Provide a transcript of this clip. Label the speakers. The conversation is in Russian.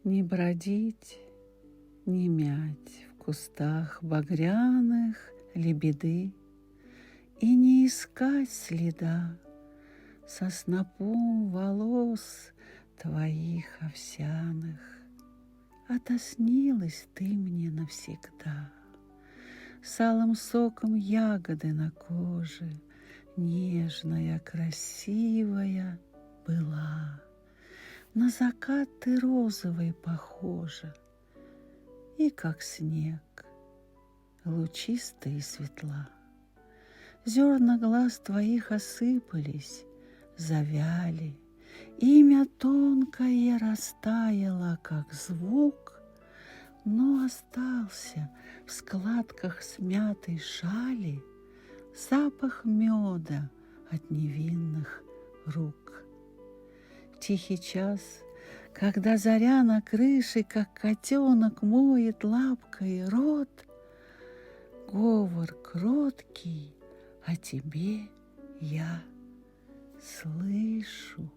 Speaker 1: Не бродить, не мять в кустах багряных лебеды и не искать следа со снопом волос твоих овсяных. Отоснилась ты мне навсегда, с алым соком ягоды на коже, нежная, красивая была. На закат ты розовый похожа, и как снег, лучистая и светла. Зерна глаз твоих осыпались, завяли, имя тонкое растаяло, как звук, но остался в складках смятой шали запах меда от невинных рук. В тихий час, когда заря на крыше, как котенок моет лапкой рот, говор кроткий о тебе я слышу.